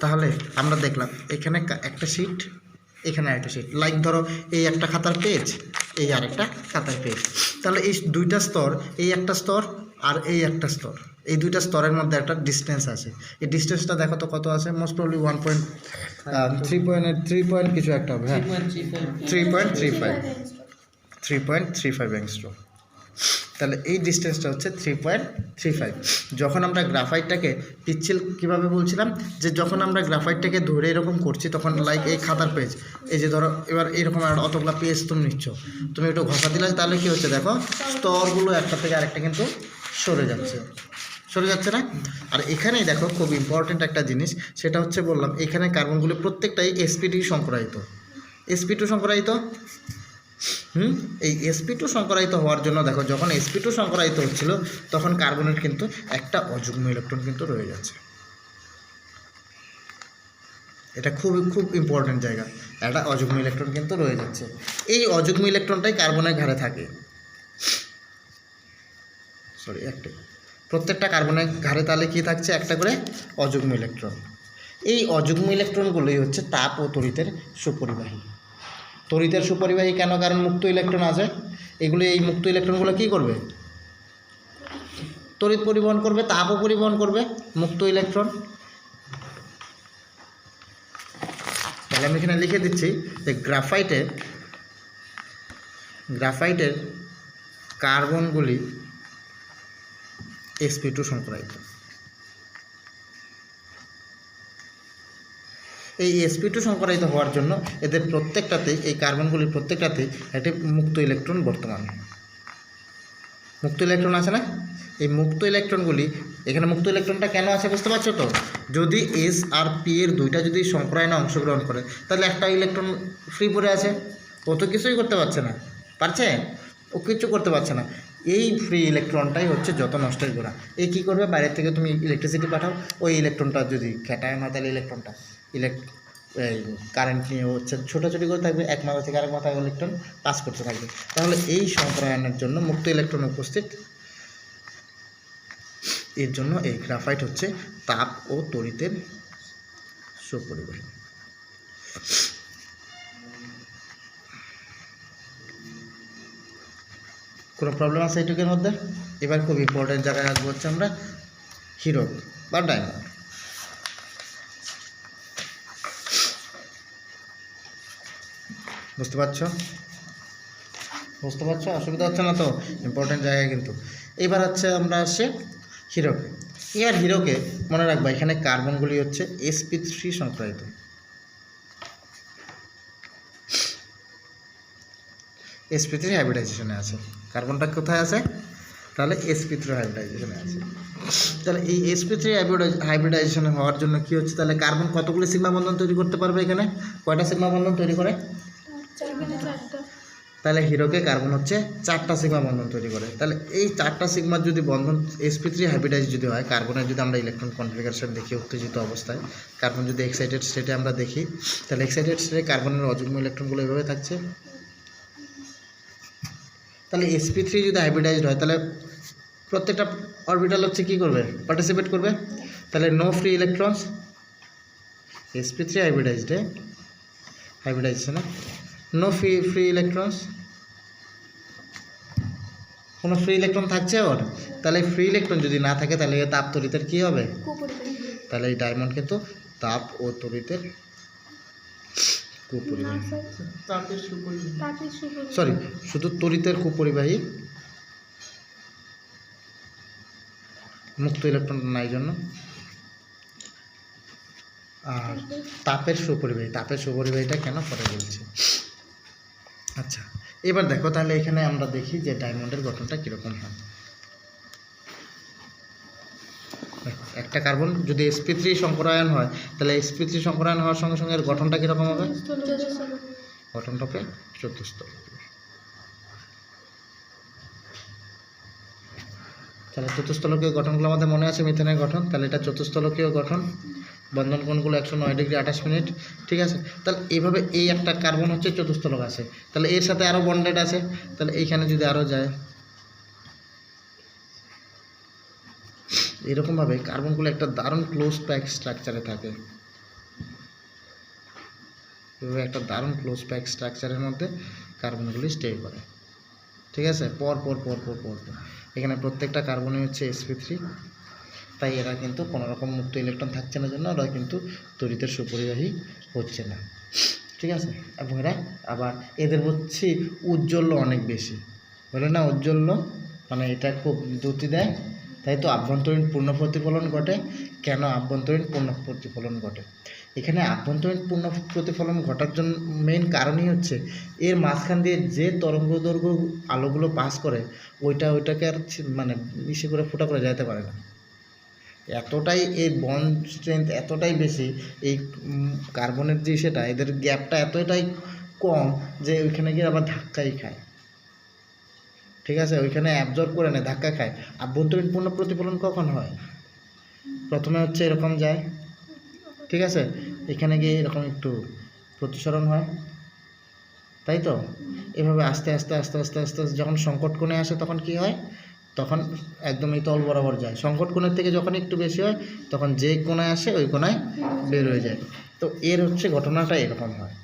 তাহলে আমরা দেখলাম এখানে একটা শিট, এখানে একটা শিট, লাইক ধরো এই একটা খাতার পেজ, এই আরেকটা খাতার পেজ। তাহলে এই দুইটা স্তর, এই একটা স্তর আর এই একটা স্তর, এই দুইটা স্তরের মধ্যে একটা ডিস্টেন্স আছে। এই ডিস্টেন্সটা দেখো তো কত আছে, মোস্ট প্রবলি 3 পয়েন্ট কিছু একটা হবে, হ্যাঁ 3.35 অ্যাংস্ট্রম। তাহলে এই ডিস্টেন্সটা হচ্ছে 3.35। যখন আমরা গ্রাফাইটটাকে পিচ্ছিল কীভাবে বলছিলাম, যে যখন আমরা গ্রাফাইটটাকে ধরে এরকম করছি তখন লাইক এই খাতার পেজ, এই যে ধরো এবার এরকম অতগুলো পেজ তুমি নিচ্ছ, তুমি একটু ঘষা দিলে তাহলে কী হচ্ছে দেখো স্তরগুলো একটা থেকে আরেকটা কিন্তু সরে যাচ্ছে না। আর এখানেই দেখো খুব ইম্পর্টেন্ট একটা জিনিস, সেটা হচ্ছে বললাম এখানে কার্বনগুলো প্রত্যেকটাই sp2 সংকরায়িত, sp2 সংকরায়িত। এই sp2 সংকরায়িত হওয়ার জন্য দেখো যখন sp2 সংকরায়িত হচ্ছিল তখন কার্বনের কিন্তু একটা অযুগ্ম ইলেকট্রন কিন্তু রয়ে যাচ্ছে। এটা খুব ইম্পর্টেন্ট জায়গা, একটা অযুগ্ম ইলেকট্রন কিন্তু রয়ে যাচ্ছে। এই অযুগ্ম ইলেকট্রনটাই কার্বনের ঘাড়ে থাকে, প্রত্যেকটা কার্বনের ঘাড়ে তাহলে কী থাকছে, একটা করে অযুগ্ম ইলেকট্রন। এই অযুগ্ম ইলেকট্রনগুলোই হচ্ছে তাপ ও তড়িতের সুপরিবাহী। তড়িতের সুপরিবাহী কেন? কারণ মুক্ত ইলেকট্রন আছে, এগুলো এই মুক্ত ইলেকট্রনগুলো কী করবে, তড়িৎ পরিবহন করবে, তাপও পরিবহন করবে মুক্ত ইলেকট্রন। তাহলে আমি এখানে লিখে দিচ্ছি যে গ্রাফাইটের কার্বনগুলি sp2 সংকরায়িত। এই sp2 সংকরায়িত হওয়ার জন্য এদের প্রত্যেকটাতেই, এই কার্বনগুলির প্রত্যেকটাতেই একটি মুক্ত ইলেকট্রন বর্তমান, মুক্ত ইলেকট্রন আছে না? এই মুক্ত ইলেকট্রনগুলি, এখানে মুক্ত ইলেকট্রনটা কেন আছে বুঝতে পারছো তো? যদি s আর p এর দুইটা যদি সংকরায়নে অংশগ্রহণ করে তাহলে একটা ইলেকট্রন ফ্রি পড়ে আছে, ও তো কিছুই করতে পারছে না, পারছে? ও কিছু করতে পারছে না। এই ফ্রি ইলেকট্রনটাই হচ্ছে যত নষ্টের গোড়া। এই কী করবে, বাইরের থেকে তুমি ইলেকট্রিসিটি পাঠাও, ওই ইলেকট্রনটা যদি ক্যাটায়ন হয় তাহলে ইলেকট্রনটা কারেন্ট নিয়ে হচ্ছে ছোটাছুটি করে থাকবে, এক মাথা থেকে আরেক মাথায় ইলেকট্রন পাস করতে থাকবে। তাহলে এই সংকরায়নের জন্য মুক্ত ইলেকট্রন উপস্থিত, এর জন্য এই গ্রাফাইট হচ্ছে তাপ ও তড়িতের সুপরিবাহী। কোনো প্রবলেম আছে এইটুকের মধ্যে? এবার খুব ইম্পর্টেন্ট জায়গায় আসবো হচ্ছে আমরা হিরো বা ডায়মন্ড। বুঝতে পারছো? অসুবিধা হচ্ছে না তো? ইম্পর্টেন্ট জায়গায় কিন্তু। এবার হচ্ছে আমরা আসছে হিরোকে। এবার হিরোকে মনে রাখবা এখানে কার্বনগুলি হচ্ছে sp3 সংকরায়িত। sp3 হাইব্রিডাইজেশনে আছে, কার্বনটা কোথায় আছে? তাহলে sp3 হাইব্রিডাইজেশনে আছে। তাহলে এই sp3 হাইব্রিডাইজেশনে হওয়ার জন্য কী হচ্ছে, তাহলে কার্বন কতগুলি সিগমা বন্ধন তৈরি করতে পারবে? এখানে কয়টা সিগমা বন্ধন তৈরি করে? তাহলে হিরোকে কার্বন হচ্ছে 4টা সিগমা বন্ধন তৈরি করে। তাহলে এই 4টা সিগমার যদি বন্ধন sp3 হাইব্রিডাইজ যদি হয়, কার্বনের যদি আমরা ইলেকট্রন কনফিগারেশন দেখি উত্তেজিত অবস্থায়, কার্বন যদি এক্সাইটেড স্টেটে আমরা দেখি, তাহলে এক্সাইটেড স্টেটে কার্বনের অযুগ্ম ইলেকট্রনগুলো এভাবে থাকছে। তাহলে sp3 যদি হাইব্রিডাইজড হয় তাহলে প্রত্যেকটা অরবিটাল হচ্ছে কী করবে, পার্টিসিপেট করবে। তাহলে নো ফ্রি ইলেকট্রনস, sp3 হাইব্রিডাইজেশনে নো ফ্রি ইলেকট্রনস, কোনো ফ্রি ইলেকট্রন থাকছে ওর। তাহলে ফ্রি ইলেকট্রন যদি না থাকে তাহলে তাপ তড়িতের কী হবে? তাহলে এই ডায়মন্ড কিন্তু তাপ ও তড়িতের কুপরিবাহী, সরি শুধু তড়িতের কুপরিবাহী, মুক্ত ইলেকট্রন নাই জন্য। আর তাপের সুপরিবাহীটা কেন পরে বলছি। আচ্ছা, এবার দেখো তাহলে এখানে আমরা দেখি যে ডায়মন্ডের গঠনটা কীরকম হয়। একটা কার্বন যদি sp3 সংকরায়ন হয় তাহলে sp3 সংকরায়ন হওয়ার সঙ্গে সঙ্গে এর গঠনটা কীরকম হবে? গঠনটা হবে চতুস্তলকীয়। তাহলে চতুস্তলকীয় গঠনগুলো আমাদের মনে আছে, মিথেনের গঠন। তাহলে এটা চতুস্তলকীয় গঠন, বন্ধন কোণগুলো 109 ডিগ্রি 28 মিনিট, ঠিক আছে। তাহলে এইভাবে এই একটা কার্বন হচ্ছে চতুস্তলক আছে, তাহলে এর সাথে আরও বন্ডেড আছে, তাহলে এইখানে যদি আরও যায়, এরকমভাবে কার্বনগুলো একটা দারুণ ক্লোজ প্যাক স্ট্রাকচারে থাকে। এভাবে একটা দারুণ ক্লোজ প্যাক স্ট্রাকচারের মধ্যে কার্বনগুলি স্টে করে। ঠিক আছে, পর পর পর পর পর পর এখানে প্রত্যেকটা কার্বনই হচ্ছে sp3, তাই এরা কিন্তু কোনো রকম মুক্ত ইলেকট্রন থাকছে না জন্য ওরা কিন্তু তড়িতের সুপরিবাহী হচ্ছে না। ঠিক আছে, এবং এরা আবার এদের হচ্ছে উজ্জ্বল্য অনেক বেশি, বলে না উজ্জ্বল্য মানে এটা খুব দ্যুতি দেয়, তাই তো আভ্যন্তরীণ পূর্ণ প্রতিফলন ঘটে। কেন আভ্যন্তরীণ পূর্ণ প্রতিফলন ঘটে? এখানে আভ্যন্তরীণ পূর্ণ প্রতিফলন ঘটার জন্য মেইন কারণই হচ্ছে এর মাঝখান দিয়ে যে তরঙ্গ দৈর্ঘ্য আলোগুলো পাস করে ওইটাকে আর মানে ইসে করে ফুটা করে যেতে পারে না। এতটাই এই বন্ড স্ট্রেংথ এতটাই বেশি, এই কার্বনের যে সেটা এদের গ্যাপটা এতটাই কম যে ওইখানে গিয়ে আবার ধাক্কাই খায়। ঠিক আছে, ওইখানে অ্যাবজর্ব করে নেয়, ধাক্কা খায়। আভ্যন্তরীণ পূর্ণ প্রতিফলন কখন হয়? প্রথমে হচ্ছে এরকম যায়, ঠিক আছে, এখানে গিয়ে এরকম একটু প্রতিসরণ হয়, তাই তো এভাবে আস্তে আস্তে আস্তে আস্তে আস্তে আস্তে যখন সংকট কোণে আসে তখন কি হয়? তখন একদম এই তল বরাবর যায়। সংকট কোণের থেকে যখন একটু বেশি হয় তখন যে কোণায় আসে ওই কোণায় বের হয়ে যায়। তো এর হচ্ছে ঘটনাটা এরকম হয়।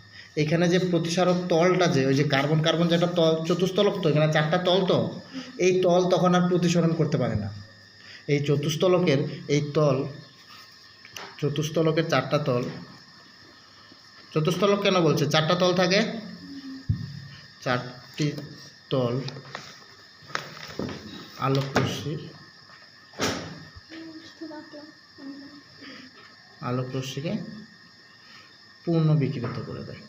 এখানে যে প্রতিসারক তলটা যে ওই যে কার্বন কার্বন যেটা তল চতুস্তলক, তো এখানে 4টা তল, তো এই তল তখন আর প্রতিসরণ করতে পারে না। এই চতুস্তলকের এই তল, চতুস্তলকের 4টা তল, চতুস্তলক কেন বলছে? 4টা তল থাকে, 4টি তল আলোক রশ্মিকে পূর্ণ বিকিরিত করে দেয়।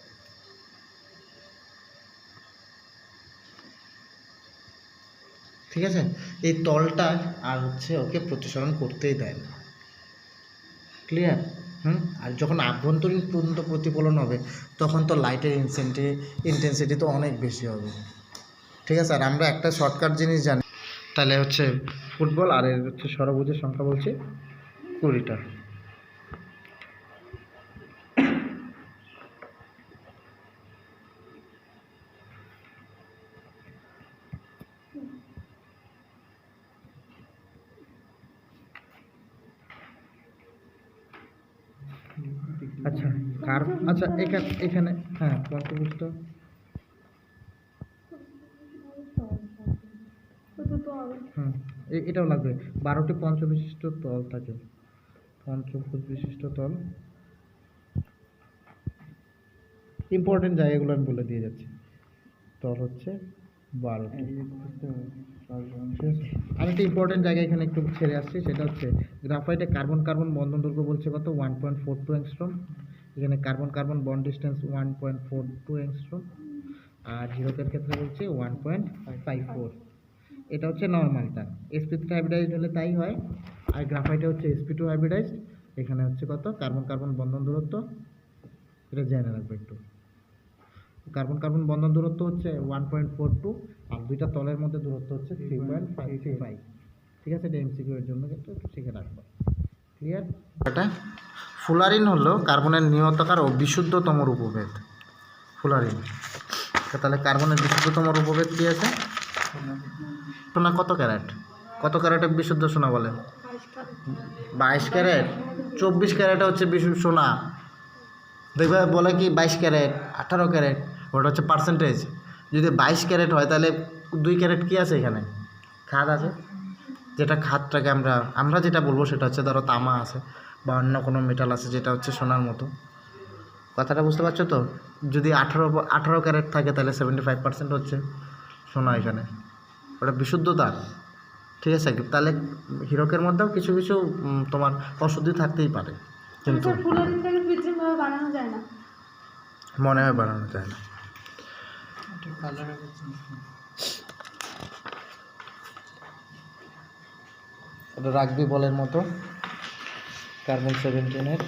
ঠিক আছে, এই তলটা আর হচ্ছে ওকে প্রতিসরণ করতেই দেয় না। ক্লিয়ার? আর যখন আভ্যন্তরীণ পূর্ণ প্রতিফলন হবে তখন তো লাইটের ইন্টেন্সিটি তো অনেক বেশি হবে। ঠিক আছে, আর আমরা একটা শর্টকাট জিনিস জানি, তাহলে হচ্ছে ফুটবল আর এর হচ্ছে ষড়ভুজের সংখ্যা বলছে 20টা। আচ্ছা আচ্ছা এখানে হ্যাঁ পঞ্চভুজটা এটাও লাগবে। 12টি পঞ্চবিশিষ্ট তল থাকে, পঞ্চভুজ বিশিষ্ট তল। ইম্পর্টেন্ট জায়গাগুলো আমি বলে দিয়ে যাচ্ছি। তল হচ্ছে 12টি। আরেকটা ইম্পর্টেন্ট জায়গা এখানে একটু ছেড়ে আসছি, সেটা হচ্ছে গ্রাফাইটে কার্বন কার্বন বন্ধন দৈর্ঘ্য বলছে কত? 1.42 অ্যাংস্ট্রম। এখানে carbon carbon bond distance 1.42 angstrom, আর হিরকের ক্ষেত্রে বলছে 1.54। এটা হচ্ছে নর্মালটা। sp3 হাইব্রিডাইজড হলে তাই হয়, আর গ্রাফাইটে হচ্ছে sp2 হাইব্রিডাইজড। এখানে হচ্ছে কত? কার্বন কার্বন বন্ধন দূরত্ব, এটা জেনে রাখবে একটু। কার্বন কার্বন বন্ধন দূরত্ব হচ্ছে 1.42, আর দুইটা তলের মধ্যে দূরত্ব হচ্ছে 3.535। ঠিক আছে, এটা এমসিকিউ এর জন্য কিন্তু একটু শিখে রাখবো। ক্লিয়ার? এটা ফুলারিন হলো কার্বনের নিয়তকার ও বিশুদ্ধতম রূপভেদ। ফুলারিন, তাহলে কার্বনের বিশুদ্ধতম রূপভেদ কি আছে? সোনা কত ক্যারেট? কত ক্যারেটে বিশুদ্ধ সোনা বলে? 22 ক্যারেট। 24 ক্যারেটে হচ্ছে বিশুদ্ধ সোনা। দেখবে বলে কি 22 ক্যারেট, 18 ক্যারেট, ওটা হচ্ছে পার্সেন্টেজ। যদি 22 ক্যারেট হয় তাহলে 2 ক্যারেট কি আছে এখানে? খাদ আছে। যেটা খাদটাকে আমরা যেটা বলবো সেটা হচ্ছে ধরো তামা আছে বা অন্য কোনো মেটাল আছে যেটা হচ্ছে সোনার মতো। কথাটা বুঝতে পারছো তো? যদি 18 ক্যারেট থাকে তাহলে 75% হচ্ছে সোনা এখানে, ওটা বিশুদ্ধতা। ঠিক আছে, তাহলে হীরকের মধ্যেও কিছু কিছু তোমার অশুদ্ধি থাকতেই পারে, কিন্তু মনে হয় বানানো যায় না। এটা রাগবি বলের মতো, কার্বন 17-এর।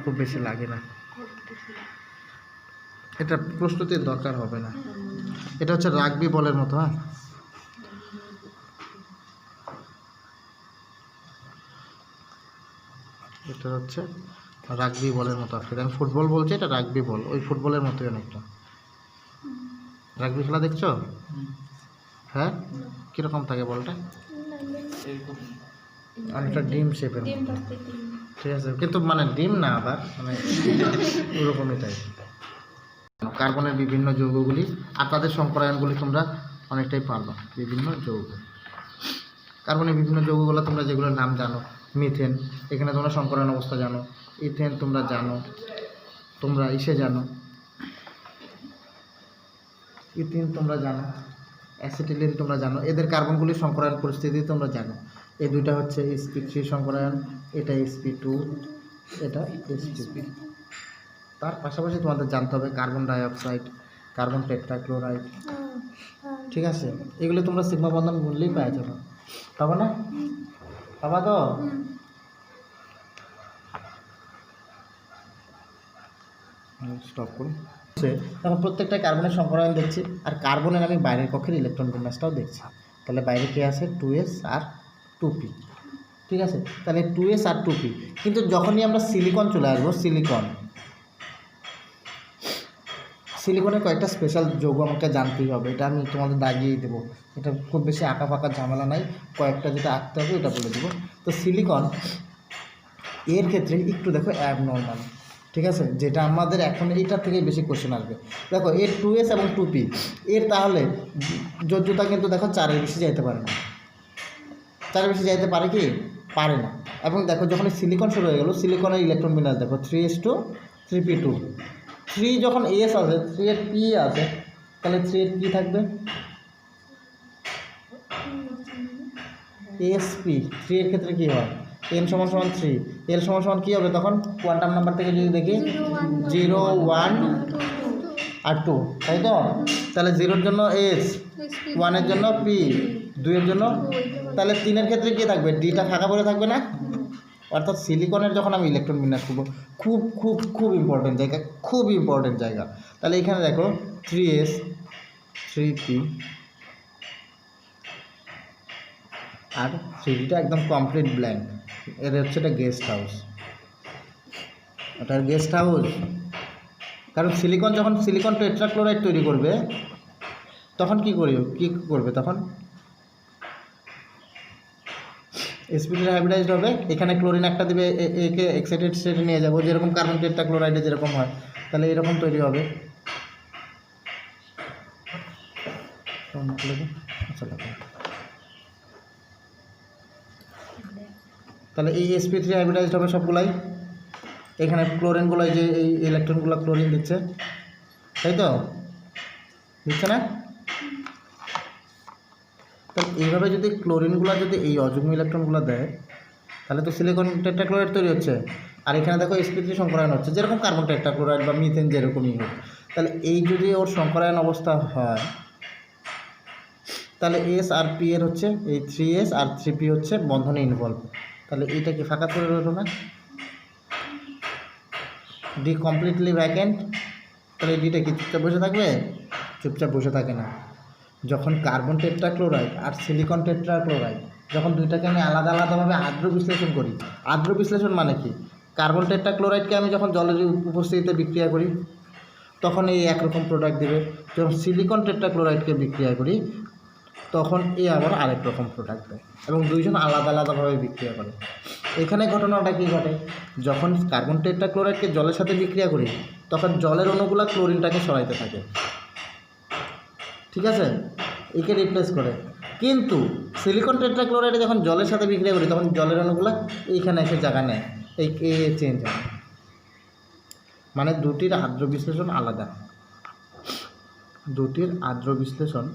খুব বেশি লাগে না, এটা প্রস্তুতির দরকার হবে না। এটা হচ্ছে রাগবি বলের মতো। হ্যাঁ, এটা হচ্ছে রাগবি বলের মতো। আমি ফুটবল বলছি, এটা রাগবি বল, ওই ফুটবলের মতোই অনেকটা। রাগবি খেলা দেখছো? হ্যাঁ কীরকম থাকে বলটা? অনেকটা ডিম শেপের, ঠিক আছে, কিন্তু মানে ডিম না, আবার মানে ওরকমই টাইপ। কার্বনের বিভিন্ন যৌগগুলি আর তাদের সংকরায়নগুলি তোমরা অনেকটাই পারবা। বিভিন্ন যৌগ, কার্বনের বিভিন্ন যৌগগুলো তোমরা যেগুলোর নাম জানো, মিথেন, এখানে তোমরা সংকরায়ন অবস্থা জানো, ইথেন তোমরা জানো, তোমরা ইসে জানো, ইথিন তোমরা জানো, অ্যাসিটিলিন তোমরা জানো, এদের কার্বনগুলির সংকরায়ন পরিস্থিতি তোমরা জানো। এই দুইটা হচ্ছে sp3 সংকরায়ন, এটা sp2, এটা sp3। তার পাশাপাশি তোমাদের জানতে হবে কার্বন ডাইঅক্সাইড, কার্বন টেট্রাক্লোরাইড, ঠিক আছে, এগুলো তোমরা সিগমা বন্ধন বললেই পাওয়া যাবে, পাবো না? পাবা তো? স্টপ করি। এখন প্রত্যেকটা কার্বনের সংকরায়ন দেখছি, আর কার্বনের আমি বাইরের কক্ষের ইলেকট্রন বিন্যাসটাও দেখছি। তাহলে বাইরে কে আছে? 2s আর 2p, ঠিক আছে। তাহলে 2s আর 2p, কিন্তু যখনই আমরা সিলিকন চলে আসবো, সিলিকনের কয়েকটা স্পেশাল যৌগ আমাকে জানতেই হবে, এটা আমি তোমাদের দাগিয়ে দেবো, এটা খুব বেশি আঁকা ফাঁকা ঝামেলা নাই, কয়েকটা যেটা আঁকতে হবে এটা বলে দেবো। তো সিলিকন এর ক্ষেত্রে একটু দেখো অ্যাবনর্মাল, ঠিক আছে, যেটা আমাদের এখন এইটার থেকে বেশি কোশ্চেন আসবে। দেখো এর 2s এবং 2p, এর তাহলে যোজ্যতা কিন্তু দেখো 4-এর বেশি যাইতে পারে না। 4-এর বেশি যাইতে পারে কি? পারে না। এবং দেখো যখন সিলিকন শুরু হয়ে গেল, সিলিকনের ইলেকট্রন বিন্যাস দেখো 3s2 3p2, 3 যখন s আছে, 3 এর p আছে, তাহলে 3 এর কি থাকবে? sp। 3 এর ক্ষেত্রে কি হয়? n = 3, l = কি হবে তখন? কোয়ান্টাম নাম্বার থেকে যদি দেখি 0 1 আর 2, তাই তো? তাহলে 0-এর জন্য s, 1-এর জন্য p, 2-এর জন্য, তাহলে 3-এর ক্ষেত্রে কি থাকবে? ডিটা ফাঁকা পড়ে থাকবে না? অর্থাৎ সিলিকনের যখন আমি ইলেকট্রন বিন্যাস করবো, খুব খুব খুব ইম্পর্টেন্ট জায়গা, খুব ইম্পর্টেন্ট জায়গা। তাহলে এখানে দেখো 3s 3p আর 3dটা একদম কমপ্লিট ব্ল্যাঙ্ক, এর হচ্ছে এটা গেস্ট হাউস, ওটার গেস্ট হাউস। কারণ সিলিকন যখন সিলিকন টেট্রাক্লোরাইড তৈরি করবে, তখন কি করবে তখন sp3 হাইব্রিডাইজড হবে, এখানে ক্লোরিন একটা দিবে, একে এক্সাইটেড স্টেটে নিয়ে যাবো, যেরকম কার্বন টেট্রাক্লোরাইডে যেরকম হয়, তাহলে এরকম তৈরি হবে। তাহলে এই sp3 হাইব্রিডাইজড হবে সবগুলাই, এখানে ক্লোরিনগুলো যে এই ইলেকট্রনগুলো ক্লোরিন দিচ্ছে, তাই তো? দিচ্ছে না? তাহলে এইভাবে যদি ক্লোরিনগুলো যদি এই অযুগ্ম ইলেকট্রনগুলো দেয়, তাহলে তো সিলিকন টেট্রাক্লোরাইড তৈরি hচ্ছে, আর এখানে দেখো sp3 সংকরায়ন হচ্ছে, যেরকম কার্বন টেট্রাক্লোরাইড বা মিথেন যেরকমই হোক। তাহলে এই যদি ওর সংকরায়ন অবস্থা হয়, তাহলে s আর p এর হচ্ছে এই 3s আর 3p হচ্ছে বন্ধনে ইনভলভ, তাহলে এইটা কি ফাঁকা করে রইল না? D completely vacant. তাহলে ডিটা কি চুপচাপ বসে থাকবে? চুপচাপ বসে থাকে না। যখন কার্বন টেট্রাক্লোরাইড আর সিলিকন টেট্রাক্লোরাইড, যখন দুইটাকে আমি আলাদা আলাদাভাবে আর্দ্র বিশ্লেষণ করি, আর্দ্র বিশ্লেষণ মানে কি? কার্বন টেট্রাক্লোরাইডকে আমি যখন জলের উপস্থিতিতে বিক্রিয়া করি, তখন এই একরকম প্রোডাক্ট দেবে। যখন সিলিকন টেট্রাক্লোরাইডকে বিক্রিয়া করি, তখন এই আবার আরেক রকম প্রোডাক্ট দেয়, এবং দুইজন আলাদা আলাদাভাবে বিক্রিয়া করে। এখানে ঘটনাটা কী ঘটে? যখন কার্বন টেট্রাক্লোরাইডকে জলের সাথে বিক্রিয়া করি, তখন জলের অণুগুলা ক্লোরিনটাকে সরাইতে থাকে, ঠিক আছে, একে রিপ্লেস করে। কিন্তু সিলিকন টেট্রাক্লোরাইডে যখন জলের সাথে বিক্রিয়া করি, তখন জলের অণুগুলা এইখানে এসে জায়গা নেয়, এই চেঞ্জ হয়, মানে দুটির আর্দ্র বিশ্লেষণ আলাদা, দুটির আর্দ্র বিশ্লেষণ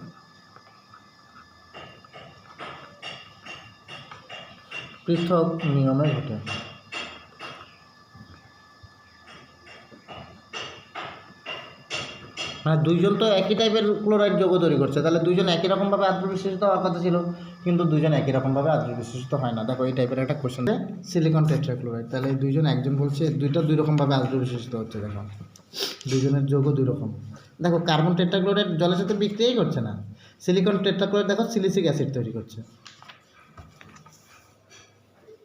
পৃথক নিয়মে ঘটে। মানে দুইজন তো একই টাইপের ক্লোরাইড যৌগ তৈরি করছে, তাহলে দুইজন একই রকমভাবে আর্দ্র বিশ্লেষিত হওয়ার কথা ছিল, কিন্তু দুইজন একই রকমভাবে আর্দ্র বিশ্লেষিত হয় না। দেখো এই টাইপের একটা কোশ্চেন, সিলিকন টেট্রাক্লোরাইড, তাহলে দুইজন, একজন বলছে দুইটা দুই রকমভাবে আর্দ্র বিশ্লেষিত হচ্ছে। দেখো দুইজনের যৌগ দুই রকম। দেখো কার্বন টেট্রাক্লোরাইড জলের সাথে বিক্রিয়াই করছে না, সিলিকন টেট্রাক্লোরাইড দেখো সিলিসিক অ্যাসিড তৈরি করছে,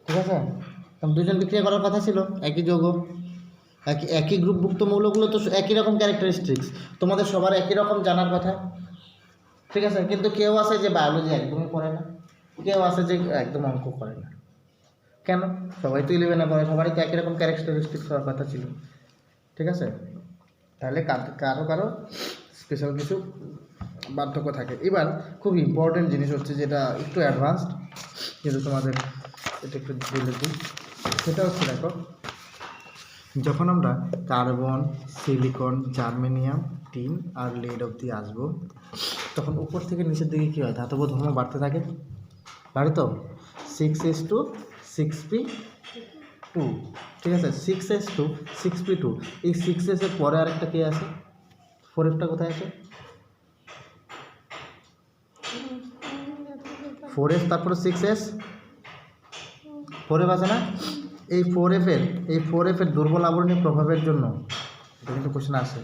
ঠিক আছে। কারণ দুজন বিক্রিয়া করার কথা ছিল, একই যৌগ, একই গ্রুপভুক্ত মৌলগুলো তো একই রকম ক্যারেক্টারিস্টিক্স, তোমাদের সবার একই রকম জানার কথা, ঠিক আছে, কিন্তু কেউ আছে যে বায়োলজি একদমই পড়ে না, কেউ আছে যে একদম অঙ্ক করে না। কেন? সবাই তো 11-এ পড়ে, সবারই তো একই রকম ক্যারেক্টারিস্টিক্স হওয়ার কথা ছিল। ঠিক আছে, তাহলে কারো কারো স্পেশাল কিছু পার্থক্য থাকে। এবার খুব ইম্পর্টেন্ট জিনিস হচ্ছে, যেটা একটু অ্যাডভান্সড, কিন্তু তোমাদের এটা একটু বলে দিই। সেটা হচ্ছে, দেখো, যখন আমরা কার্বন, সিলিকন, জার্মেনিয়াম, টিন আর লেড অবধি আসবো, তখন উপর থেকে নিচের দিকে কী হয়? ধাতব ধর্ম বাড়তে থাকে, বাড়ে তো। 6s2 6p2, ঠিক আছে, 6s2 6p2। এই 6s এর পরে আরেকটা কে আছে? 4f-টা কোথায় আছে? 4f, তারপরে 6s, 4f আছে না? এই 4f এর দুর্বল আবরণী প্রভাবের জন্য, এটা কিন্তু কোশ্চেন আসে,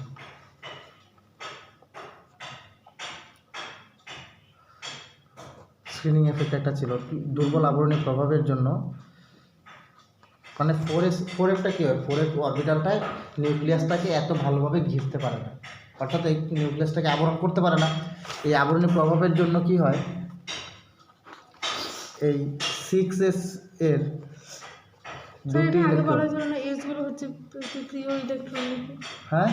স্ক্রিনিং এফেক্ট একটা ছিল, দুর্বল আবরণী প্রভাবের জন্য, মানে 4f-টা কী হয়? 4f অরবিটালটায় নিউক্লিয়াসটাকে এত ভালোভাবে ঘিরতে পারে না, অর্থাৎ এই নিউক্লিয়াসটাকে আবরণ করতে পারে না। এই আবরণী প্রভাবের জন্য কি হয়? এই 6s এর দুটি ইলেকট্রন, হ্যাঁ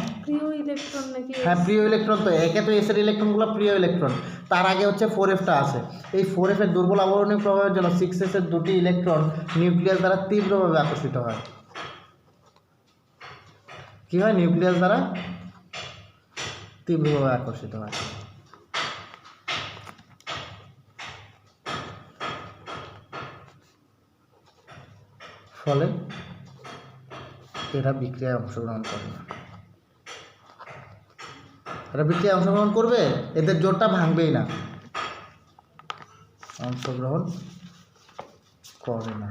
হ্যাঁ প্রিয় ইলেকট্রন, তো একে তো এস এর ইলেকট্রনগুলো প্রিয় ইলেকট্রন, তার আগে হচ্ছে 4f-টা আছে। এই 4f এর দুর্বল আবরণী প্রভাবের জন্য 6s এর দুটি ইলেকট্রন নিউক্লিয়াস দ্বারা তীব্রভাবে আকর্ষিত হয়। কি হয়? নিউক্লিয়াস দ্বারা তীব্রভাবে আকর্ষিত হয়। ফলে এরা বিক্রিয়ায় অংশগ্রহণ করে না। এরা বিক্রিয়ায় অংশগ্রহণ করবে, এদের জোরটা ভাঙবেই না, অংশগ্রহণ করে না।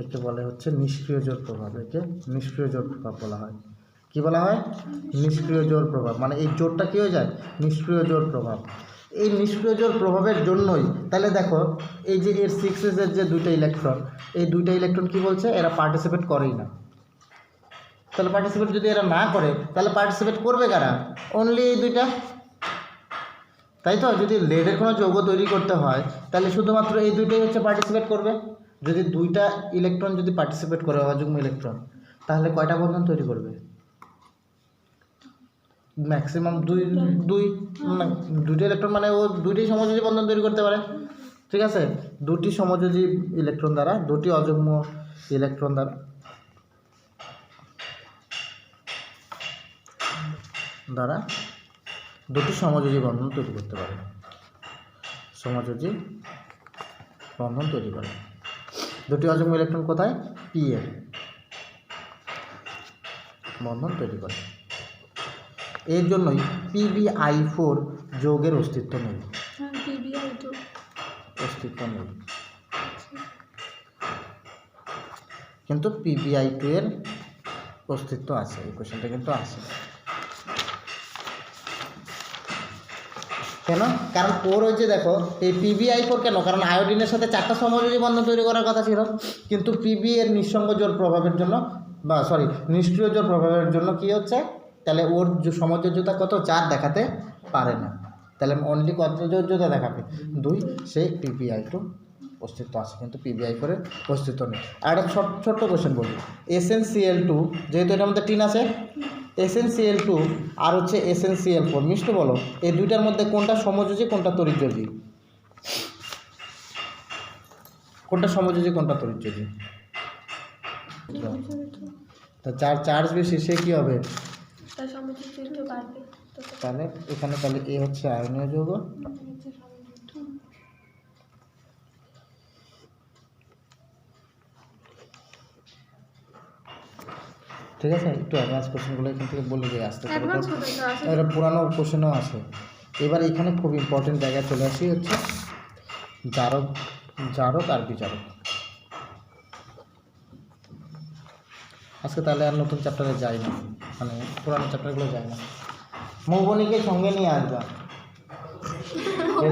একে বলে হচ্ছে নিষ্ক্রিয় জোর প্রভাব। একে নিষ্ক্রিয় জোর প্রভাব বলা হয়। কি বলা হয়? নিষ্ক্রিয় জোর প্রভাব। মানে এই জোরটা কী হয়ে যায়? নিষ্ক্রিয় জোর প্রভাব। এই নিষ্ক্রিয় জোর প্রভাবের জন্যই তাহলে দেখো, এই যে এর 6s এর যে দুইটা ইলেকট্রন, এই দুইটা ইলেকট্রন কি বলছে? এরা পার্টিসিপেট করেই না। তাহলে পার্টিসিপেট যদি এরা না করে, তাহলে পার্টিসিপেট করবে কারা? অনলি এই দুইটা, তাই তো? যদি লেডের কোনো যৌগ তৈরি করতে হয়, তাহলে শুধুমাত্র এই দুইটাই হচ্ছে পার্টিসিপেট করবে। যদি দুইটা ইলেকট্রন যদি পার্টিসিপেট করে, অযুগ্ম ইলেকট্রন, তাহলে কয়টা বন্ধন তৈরি করবে? ম্যাক্সিমাম দুইটা ইলেকট্রন, মানে ও দুইটি সমযোজী বন্ধন তৈরি করতে পারে। ঠিক আছে, দুটি সমযোজী ইলেকট্রন দ্বারা, দুটি অযুগ্ম ইলেকট্রন দ্বারা দুটি সমযোজী বন্ধন তৈরি করতে পারে, সমযোজী বন্ধন তৈরি করে। দুটি অযুগ্ম ইলেকট্রন কোথায়? পি এ বন্ধন তৈরি করে। এর জন্যই PbI4 যৌগের অস্তিত্ব নেই, কিন্তু PbI2 এর অস্তিত্ব আছে। এই কোশ্চেনটা কিন্তু আছে। কেন? কারণ ওর ওই যে দেখো, এই PbI4 কেন? কারণ আয়োডিনের সাথে 4টা সমযোজী বন্ধন তৈরি করার কথা ছিল, কিন্তু Pb এর নিঃসঙ্গ জোর প্রভাবের জন্য, নিষ্ক্রিয় জোর প্রভাবের জন্য কি হচ্ছে? তাহলে ওর সমযোজ্যতা কত? 4 দেখাতে পারে না। তাহলে অনলি কত যোজ্যতা দেখাবে? 2। সেই PbI2 অস্তিত্ব আছে, কিন্তু PbI4 এর অস্তিত্ব নেই। আর একটা ছোট্ট কোশ্চেন বলি, SnCl2, যেহেতু এটার মধ্যে টিন আছে, SnCl2 আর হচ্ছে SnCl4, মিষ্টু বলো, এই দুইটার মধ্যে কোনটা সমযোজী, কোনটা তড়িৎযোজী? কোনটা সমযোজী, কোনটা তড়িৎযোজী? তা যার চার্জ বেশি সে কী হবে? তাহলে এখানে তাহলে এ হচ্ছে আয়নীয় যৌগ, ঠিক আছে। একটু অ্যাডভান্স কোশ্চেনগুলো এখান থেকে বলে দিয়ে আসতে পারে, এটা পুরানো কোশ্চেনও আছে। এবার এখানে খুব ইম্পর্টেন্ট জায়গায় চলে আসি, হচ্ছে জারক আর বিজারক। আজকে তাহলে আর নতুন চ্যাপ্টারে যাই না, মানে পুরানো চ্যাপ্টারগুলো যাই না। মৌবনীকে সঙ্গে নিয়ে আসবা,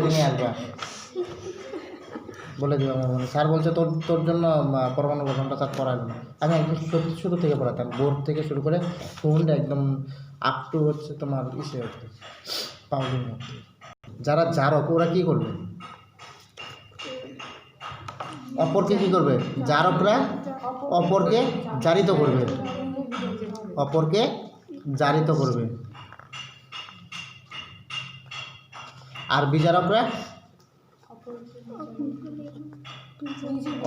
নিয়ে আসবা, বলে দেবো মৌবনী। স্যার বলছে তোর জন্য পরমাণু গঠনটা স্যার পড়াবে না। আমি একদম শুরু থেকে পড়াতাম, বোর্ড থেকে শুরু করে ফুন্ড একদম আপ টু হচ্ছে তোমার ইসে হচ্ছে পাউলিং মুক্ত। যারা জারক ওরা কি করবে? অপরকে কি করবে? জারকরা অপরকে জারিত করবে, অপরকে জারিত করবে। আর বিজারকরা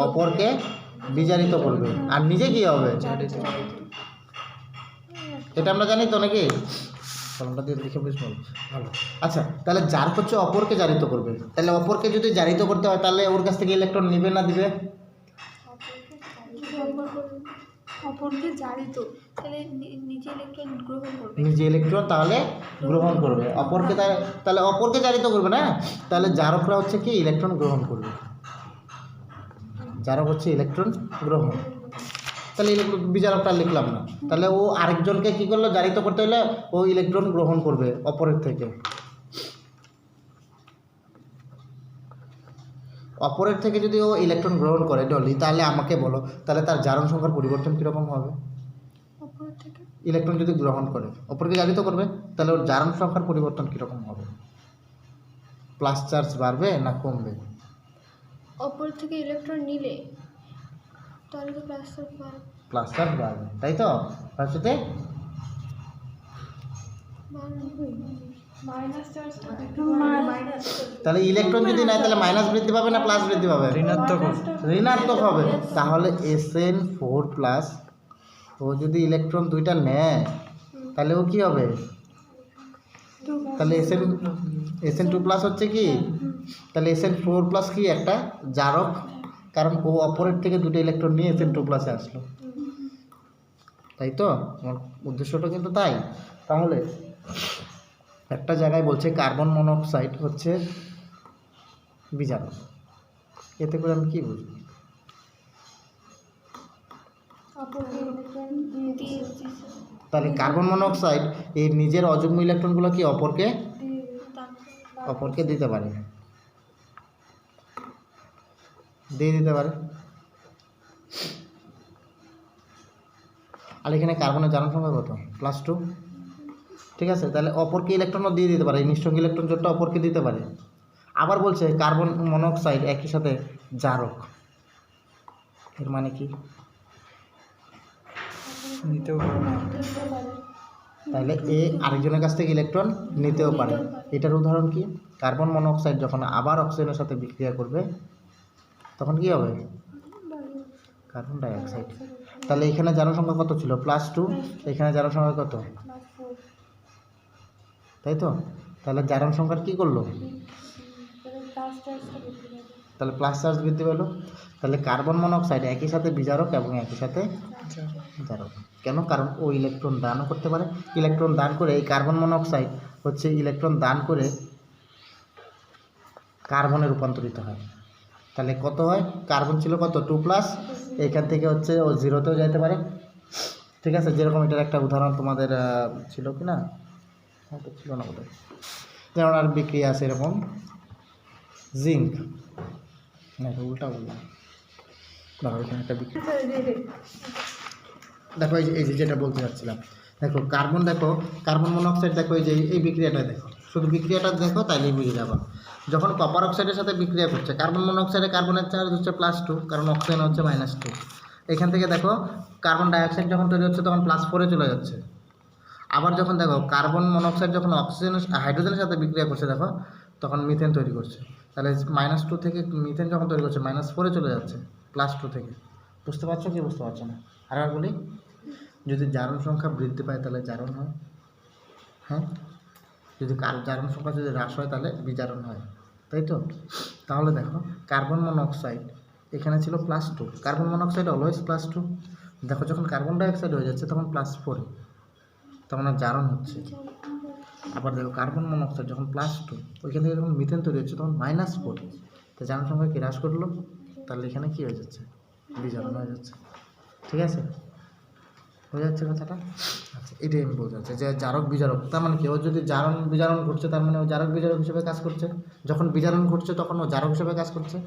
অপরকে বিজারিত করবে। আর নিজে কি হবে? এটা আমরা জানি তো নাকি? কলমটা দিয়ে লিখে বুঝবো ভালো। আচ্ছা, তাহলে জারক হচ্ছে অপরকে জারিত করবে। তাহলে অপরকে যদি জারিত করতে হয় তাহলে ওর কাছ থেকে ইলেকট্রন নেবে না দিবে? অপরকে জারিত, তাহলে নিজে ইলেকট্রন গ্রহণ করবে। নিজে ইলেকট্রন তাহলে গ্রহণ করবে, অপরকে তাহলে অপরকে জারিত করবে না। তাহলে জারকরা হচ্ছে কি ইলেকট্রন গ্রহণ করবে। জারক হচ্ছে ইলেকট্রন গ্রহণ। তাহলে বিজারকটা লিখলাম না। তাহলে ও আরেকজনকে কি করলো? জারিত করতে হলে ও ইলেকট্রন গ্রহণ করবে অপরের থেকে। অপরের থেকে যদি ও ইলেকট্রন গ্রহণ করে ডলি, তাহলে আমাকে বলো তাহলে তার জারণ সংখ্যার পরিবর্তন কীরকম হবে? অপর থেকে ইলেকট্রন যদি গ্রহণ করে অপরকে জারিত করবে, তাহলে ওর জারণ সংখ্যার পরিবর্তন কীরকম হবে? প্লাস চার্জ বাড়বে না কমবে? অপর থেকে ইলেকট্রন নিলে তাহলে তো প্লাস চার্জ বাড়বে। প্লাস চার্জ বাড়বে, তাই তো? ফার্স্টে মাইনাস চার্জ, তাহলে ইলেকট্রন যদি নেয় তাহলে মাইনাস বৃদ্ধি পাবে না প্লাস বৃদ্ধি পাবে? ঋণাত্মক হবে। তাহলে SN4+, ও যদি ইলেকট্রন দুইটা নেয় তাহলে ও কি হবে? তাহলে SN2+ হচ্ছে কি? তাহলে SN4+ কি একটা জারক, কারণ ও অপরের থেকে দুটো ইলেকট্রন নিয়ে SN2+ আসলো, তাই তো? আমার উদ্দেশ্যটা কিন্তু তাই। তাহলে একটা জায়গায় বলছে কার্বন মনোক্সাইড হচ্ছে বিজারক, এতে করে আমি কি বুঝবো? তাহলে কার্বন মনোক্সাইড এই নিজের অযুগ্ম ইলেকট্রনগুলো কি অপরকে দিতে পারে, দিয়ে দিতে পারে। আর এখানে কার্বনের জারণ সংখ্যা কত? +2, ঠিক আছে? তাহলে অপরকে ইলেকট্রনও দিয়ে দিতে পারে, নিঃসঙ্গ ইলেকট্রন জোটটা অপরকে দিতে পারে। আবার বলছে কার্বন মনোক্সাইড একই সাথে জারক, এর মানে কি? নিতেও পারে, তাহলে এ আরেকজনের কাছ থেকে ইলেকট্রন নিতেও পারে। এটার উদাহরণ কি? কার্বন মনোক্সাইড যখন আবার অক্সিজেনের সাথে বিক্রিয়া করবে তখন কি হবে? Carbon dioxide. তাহলে এখানে জারণ সংখ্যা কত ছিল? +2, এখানে জারণ সংখ্যা কত? তাই তো? তাহলে জারণ সংখ্যার কী করলো? তাহলে প্লাস চার্জ বৃদ্ধি পেল। তাহলে কার্বন মনোক্সাইড একই সাথে বিজারক এবং একই সাথে জারক। কেন? কারণ ও ইলেকট্রন দানও করতে পারে। ইলেকট্রন দান করে এই কার্বন মনোক্সাইড হচ্ছে ইলেকট্রন দান করে কার্বনে রূপান্তরিত হয়। তাহলে কত হয়? কার্বন ছিল কত? 2+, এইখান থেকে হচ্ছে ও 0তেও যেতে পারে, ঠিক আছে? যেরকম এটার একটা উদাহরণ তোমাদের ছিল কি না? হয়তো ছিল না বোধহয়। যেমন আর বিক্রিয়া আছে এরকম জিঙ্ক, না উল্টা বললাম, দেখো এখানে একটা বিক্রিয়া, দেখো এই যে যেটা বলতে চাচ্ছিলাম, দেখো কার্বন মনোক্সাইড, দেখো এই যে এই বিক্রিয়াটা দেখো, শুধু বিক্রিয়াটা দেখো তাইলেই বুঝে যাবো। যখন কপার অক্সাইডের সাথে বিক্রিয়া করছে কার্বন মনোক্সাইডে কার্বনের চার্জ হচ্ছে +2, কারণ অক্সিজেন হচ্ছে -2। এখান থেকে দেখো কার্বন ডাইঅক্সাইড যখন তৈরি হচ্ছে তখন +4-এ চলে যাচ্ছে। আবার যখন দেখো কার্বন মনোক্সাইড যখন হাইড্রোজেনের সাথে বিক্রিয়া করছে দেখো তখন মিথেন তৈরি করছে। তাহলে -2 থেকে মিথেন যখন তৈরি করছে -4-এ চলে যাচ্ছে +2 থেকে। বুঝতে পারছো কি বুঝতে পারছো না? আর বলি, যদি জারণ সংখ্যা বৃদ্ধি পায় তাহলে জারণ হয়, হ্যাঁ? যদি জারণ সংখ্যা যদি হ্রাস হয় তাহলে বিজারণ হয়, তাই তো? তাহলে দেখো কার্বন মনোক্সাইড এখানে ছিল +2, কার্বন মনোক্সাইড অলওয়েজ +2। দেখো যখন কার্বন ডাইঅক্সাইড হয়ে যাচ্ছে তখন +4, তখন আর জারণ হচ্ছে। আবার দেখো কার্বন মনোক্সাইড যখন +2, ওইখান থেকে যখন মিথেন তৈরি হচ্ছে তখন -4, তো জারণ সংখ্যা কি হ্রাস করলো? তাহলে এখানে কি হয়ে যাচ্ছে? বিজারণ হয়ে যাচ্ছে, ঠিক আছে? হয়ে যাচ্ছে কথাটা? আচ্ছা, এটাই আমি বলতে চাচ্ছি যে জারক বিজারক, তার মানে কি? ও যদি জারণ বিজারণ ঘটছে তার মানে ও জারক বিজারক হিসেবে কাজ করছে, যখন বিজারণ ঘটছে তখন ও জারক হিসেবে কাজ করছে।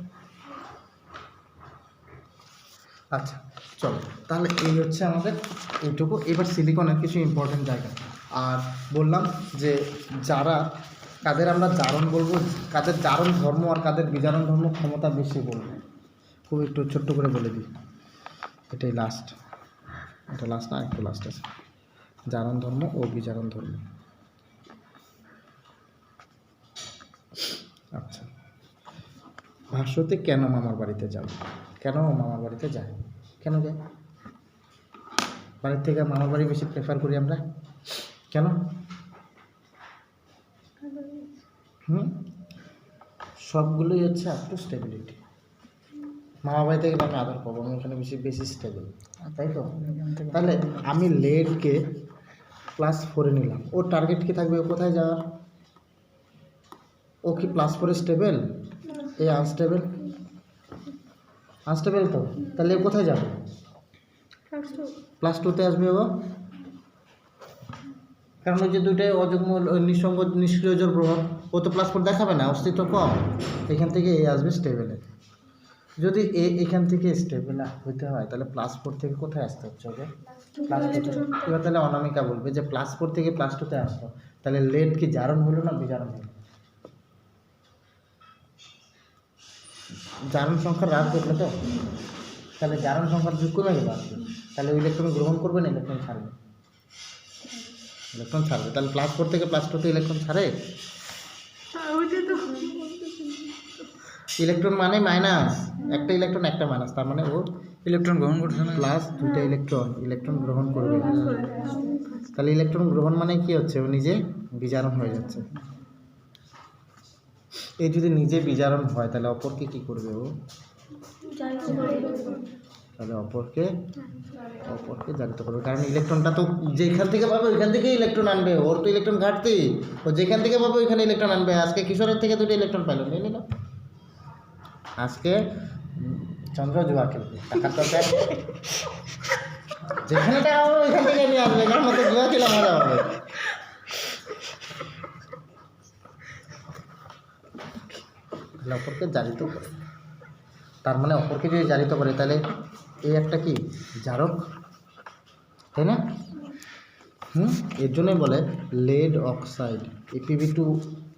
আচ্ছা চলো, তাহলে এই হচ্ছে আমাদের এইটুকু। এবার সিলিকনের কিছু ইম্পর্টেন্ট জায়গা, আর বললাম যে যারা কাদের আমরা জারণ বলবো, কাদের জারণ ধর্ম আর কাদের বিজারণ ধর্ম ক্ষমতা বেশি বলবো, খুব একটু ছোট্ট করে বলে দিই। এটাই লাস্ট, এটা লাস্ট না, একটু লাস্ট আছে। জারণ ধর্ম ও বিজারণ ধর্ম। আচ্ছা, ভাষ্যতে কেন মামার বাড়িতে যাব, কেন মামার বাড়িতে যায়, কেন যায়? বাড়ির থেকে মামার বাড়ি বেশি প্রেফার করি আমরা, কেন? সবগুলোই হচ্ছে আপ টু স্টেবিলিটি। মামা বাড়ি থেকে আমি আদর পাবো, আমি ওখানে বেশি স্টেবল, তাই তো? তাহলে আমি লেটকে +4 নিলাম, ওর টার্গেট কি থাকবে, ও কোথায় যাওয়ার? ও কি +4 স্টেবল? এই আনস্টেবল, আনস্টেবল তো, তাহলে ও কোথায় যাবে? +2-তে আসবে ও, কারণ ওই যে দুইটাই অযুগ্ম নিঃসঙ্গ নিষ্ক্রিয় জোর প্রভাব, ও তো +4 দেখাবে না, অস্তিত্ব কম। এখান থেকে এ আসবে স্টেবেলে। যদি এখান থেকে স্টেবল হতে হয় তাহলে +4 থেকে কোথায় আসতে হচ্ছে ওকে? +2-তে। এবার তাহলে অনামিকা বলবে যে +4 থেকে +2-তে আসতো, তাহলে লেট কি জারণ হলো না বিজারণ হলো? জারণ সংখ্যার হ্রাস দেখলে তো, তাহলে জারণ সংখ্যার যুগ কমে গেল আসবে, তাহলে ইলেকট্রন গ্রহণ করবে না ইলেকট্রন ছাড়বে, ইলেকট্রন ছাড়বে। তাহলে +4 থেকে +2-তে ইলেকট্রন ছাড়ে, ইলেকট্রন মানে মাইনাস, একটা ইলেকট্রন একটা মাইনাস, তার মানে ও ইলেকট্রন গ্রহণ করছে না, +2টা ইলেকট্রন গ্রহণ করবে। তাহলে ইলেকট্রন গ্রহণ মানে কি হচ্ছে, ও নিজে বিজারণ হয়ে যাচ্ছে। এই যদি নিজে বিজারণ হয় তাহলে অপরকে কি করবে ও? তাহলে অপরকে জারিত করবে, কারণ ইলেকট্রনটা তো যেখান থেকে পাবে ওইখান থেকেই ইলেকট্রন আনবে, ওর তো ইলেকট্রন ঘাটতি, ও যেখান থেকে পাবে ওইখানে ইলেকট্রন আনবে। আজকে কিশোরের থেকে 2টা ইলেকট্রন পাইল, নিয়ে নিল। আজকে চন্দ্র জুয়া খেলবে, টাকার দরকার, যেখানে টাকা হবে ওইখান থেকে নিয়ে আসবে, কারণ তো জুয়া খেলে মজা হবে। তাহলে অপরকে জারিত করে, তার মানে অপরকে যদি জারিত করে তাহলে এই একটা কি জারক, তাই না? এর জন্যই বলে লেড অক্সাইড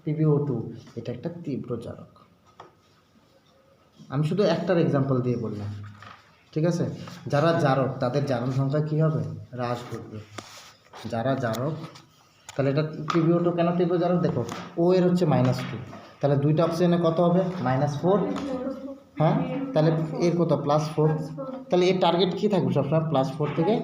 PbO2 এটা একটা তীব্র জারক। আমি শুধু একটার এক্সাম্পল দিয়ে বললাম, ঠিক আছে? যারা জারক তাদের জারণ সংখ্যা কী হবে? হ্রাস ঘটবে। যারা জারক, তাহলে এটা PbO2 কেন তীব্র জারক? দেখো ও এর হচ্ছে -2, তাহলে 2টা অক্সিজেনে কত হবে? -4। হ্যাঁ, তাহলে এর কত? +4। তাহলে এর টার্গেট কী থাকবে সবসময়? +4 থেকে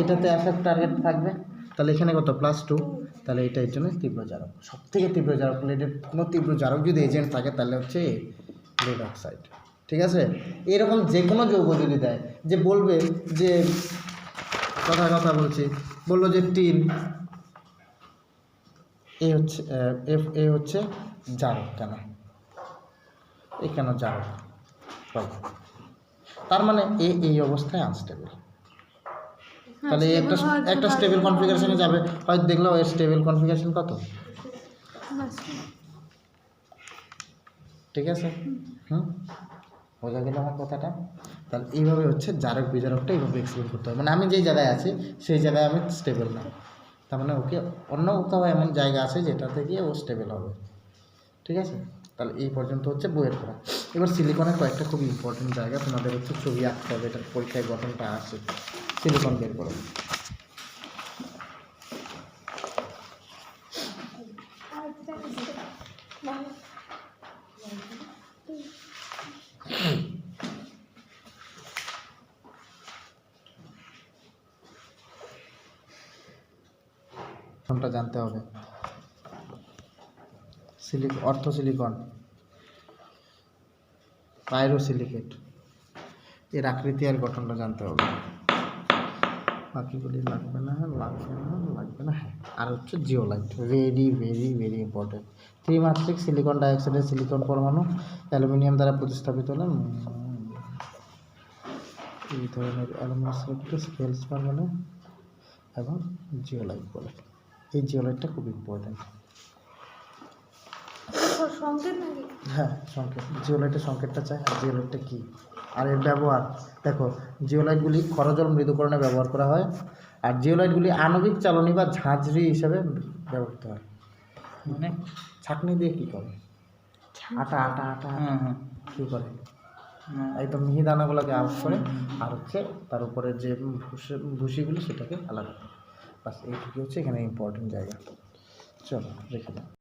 এটাতে আসার টার্গেট থাকবে, তাহলে এখানে কত? +2। তাহলে এটা এর জন্য তীব্র জারক, সব থেকে তীব্র জারক। লেডের কোনো তীব্র জারক যদি এজেন্ট থাকে তাহলে হচ্ছে লেড অক্সাইড, ঠিক আছে? এরকম যে কোনো যৌগ যদি দেয়, যে বলবে যে কথা বলছি, বললো যে টিন এ হচ্ছে হচ্ছে জারক, কেন এ কেন জারক? তার মানে এই অবস্থায় আনস্টেবল। তাহলে একটা স্টেবল কনফিগারেশনে যাবে, হয়তো দেখলো এর স্টেবল কনফিগারেশন কত, ঠিক আছে? বোঝা গেল আমার কথাটা? তাহলে এইভাবে হচ্ছে জারক বিজারকটা এইভাবে এক্সপ্লেন করতে হবে। মানে আমি যেই জায়গায় আছি সেই জায়গায় আমি স্টেবল না, তার মানে ওকে অন্য কোথাও এমন জায়গা আছে যেটাতে গিয়ে ও স্টেবল হবে, ঠিক আছে? তাহলে এই পর্যন্ত হচ্ছে বইয়ের পড়া। এবার সিলিকনের কয়েকটা খুব ইম্পর্টেন্ট জায়গা তোমাদের হচ্ছে ছবি আঁকতে হবে, এটার পরীক্ষায় গঠনটা আসে। সিলিকন বের করো। গঠনটা জানতে হবে। অর্থোসিলিকন, পাইরোসিলিকেট, এর আকৃতি আর গঠনটা জানতে হবে। বাকিগুলি লাগবে না। হ্যাঁ, আর হচ্ছে zeolite, very very very important. ত্রিমাত্রিক সিলিকন ডাইঅক্সাইডের সিলিকন পরমাণু অ্যালুমিনিয়াম দ্বারা প্রতিস্থাপিত হলে এই ধরনের অ্যালুমিনিয়াম ফেলসপার বলে এবং জিওলাইট বলে। এই জিওলাইটটা খুব ইম্পর্টেন্ট। হ্যাঁ, সংকেত, জিওলাইটের সংকেতটা চাই। আর জিওলাইটটা কী আর এর ব্যবহার দেখো, জিওলাইটগুলি খরজল মৃদুকরণে ব্যবহার করা হয়, আর জিওলাইটগুলি আণবিক চালনী বা ঝাঁঝরি হিসাবে ব্যবহৃত হয়। মানে ছাঁকনি দিয়ে কী করে? আটা আটা আটা হ্যাঁ হ্যাঁ কী করে? হ্যাঁ। একদম মিহি দানাগুলোকে আউট করে আর হচ্ছে তার উপরে যে ভুসিগুলো সেটাকে আলাদা করে। বাস এইটুকু হচ্ছে এখানে ইম্পর্টেন্ট জায়গা। চলো রেখে দাও।